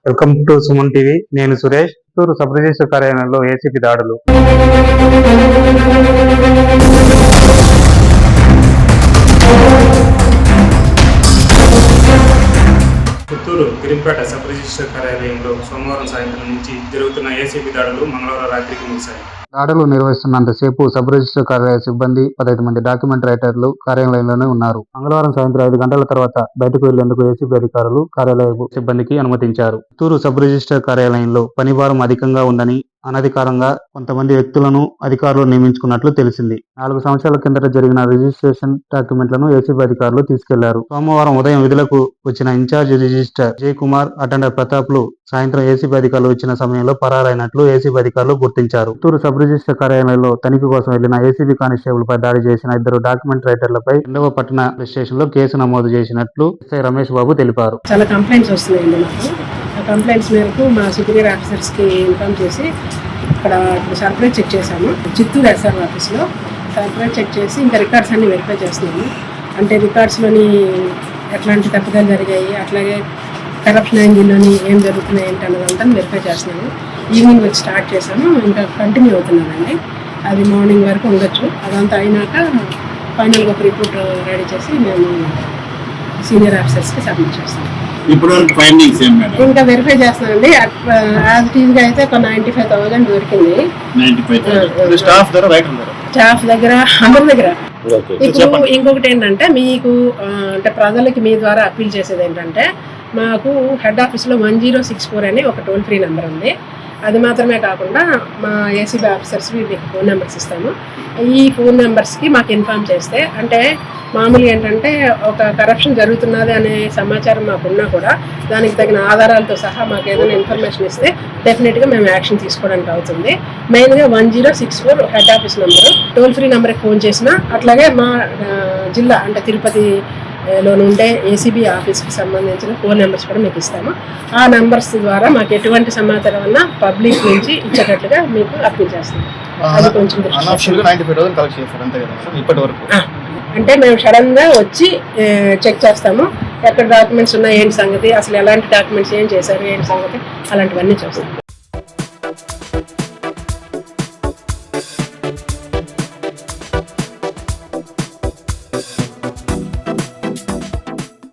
Welcome to Suman TV. నేను Suresh. Chittoor sub register కార్యాలయంలో ACB దాడులు. చిత్తూరు గిరింపేట సబ్ రిజిస్టర్ కార్యాలయంలో సోమవారం సాయంత్రం నుంచి జరుగుతున్న ఏసీబీ దాడులు మంగళవారం రాత్రికి ముగిశాయి. దాడులు నిర్వహిస్తున్నంతసేపు సబ్ రిజిస్టర్ కార్యాలయ సిబ్బంది 15 మంది డాక్యుమెంట్ రైటర్లు కార్యాలయంలోనే ఉన్నారు. మంగళవారం సాయంత్రం 5 గంటల తర్వాత బయటకు వెళ్లేందుకు ఏసీబీ అధికారులు కార్యాలయ సిబ్బందికి అనుమతించారు. చిత్తూరు సబ్ రిజిస్టర్ కార్యాలయంలో పనిభారం అధికంగా ఉందని అనధికారంగా కొంతమంది వ్యక్తులను అధికారులు నియమించుకున్నట్లు తెలిసింది. 4 సంవత్సరాల కిందట జరిగిన రిజిస్ట్రేషన్ డాక్యుమెంట్లను ఏసీబీ అధికారులు తీసుకెళ్లారు. సోమవారం ఉదయం విధులకు వచ్చిన ఇన్ఛార్జ్ రిజిస్టర్ జయ్ కుమార్, అటెండర్ ప్రతాప్ లు సాయంత్రం ఏసీబీ అధికారులు ఇచ్చిన సమయంలో పరారైనట్లు ఏసీబీ అధికారులు గుర్తించారు. చిత్తూరు సబ్ రిజిస్టర్ కార్యాలయంలో తనిఖీ కోసం వెళ్లిన ఏసీబీ కానిస్టేబుల్ పై దాడి చేసిన 2 డాక్యుమెంట్ రైటర్లపై 2వ పట్టణ స్టేషన్ లో కేసు నమోదు చేసినట్లు ఎస్ఐ రమేష్ బాబు తెలిపారు. చాలా కంప్లైంట్స్ వస్తున్నాయండి మాకు. ఆ కంప్లైంట్స్ మేరకు మా సుపీరియర్ ఆఫీసర్స్కి ఇన్ఫార్మ్ చేసి ఇక్కడ సర్ప్రైజ్ చెక్ చేశాము. చిత్తూరు ఎస్ఆర్ ఆఫీస్లో సర్ప్రైజ్ చెక్ చేసి ఇంకా రికార్డ్స్ అన్ని వెరిఫై చేస్తున్నాము. అంటే రికార్డ్స్లోని ఎట్లాంటి తప్పుదాలు జరిగాయి, అట్లాగే కరప్షన్ యాంగిల్లోని ఏం జరుగుతున్నాయి ఏంటి అన్నదంతా వెరిఫై చేస్తున్నాము. ఈవినింగ్ వచ్చి స్టార్ట్ చేసాము, ఇంకా కంటిన్యూ అవుతున్నానండి. అది మార్నింగ్ వరకు ఉండొచ్చు. అదంతా అయినాక ఫైనల్గా ఒక రిపోర్ట్ రెడీ చేసి మేము సీనియర్ ఆఫీసర్స్కి సబ్మిట్ చేస్తాం. ఇప్పుడు ఇంకా వెరిఫై చేస్తానండి. యాజ్ టీజ్గా అయితే ఒక 95,000 దొరికింది. స్టాఫ్ దగ్గర అందరి దగ్గర. ఇప్పుడు ఇంకొకటి ఏంటంటే మీకు అంటే ప్రజలకి మీ ద్వారా అప్పీల్ చేసేది ఏంటంటే, మాకు హెడ్ ఆఫీస్లో 1064 అని ఒక టోల్ ఫ్రీ నెంబర్ ఉంది. అది మాత్రమే కాకుండా మా ఏసీబీ ఆఫీసర్స్ మీకు ఫోన్ నెంబర్స్ ఇస్తాము. ఈ ఫోన్ నెంబర్స్కి మాకు ఇన్ఫార్మ్ చేస్తే, అంటే మామూలుగా ఏంటంటే ఒక కరప్షన్ జరుగుతున్నది అనే సమాచారం మాకున్నా కూడా దానికి తగిన ఆధారాలతో సహా మాకు ఏదైనా ఇన్ఫర్మేషన్ ఇస్తే డెఫినెట్గా మేము యాక్షన్ తీసుకోవడానికి అవుతుంది. మెయిన్గా 1064 head office number. Toll free నెంబర్కి ఫోన్ చేసినా, అట్లాగే మా జిల్లా అంటే తిరుపతిలో ఉండే ఏసీబీ ఆఫీస్కి సంబంధించిన ఫోన్ నెంబర్స్ కూడా మీకు ఇస్తాము. ఆ నెంబర్స్ ద్వారా మాకు ఎటువంటి సమాచారం అన్నా పబ్లిక్ నుంచి ఇచ్చేటట్లుగా మీకు అప్పీల్ చేస్తాం. అది కొంచెం అంటే మేము సడన్గా వచ్చి చెక్ చేస్తాము, ఎక్కడ డాక్యుమెంట్స్ ఉన్నాయి ఏంటి సంగతి, అసలు ఎలాంటి డాక్యుమెంట్స్ ఏం చేశారు ఏంటి సంగతి, అలాంటివన్నీ చూస్తాం.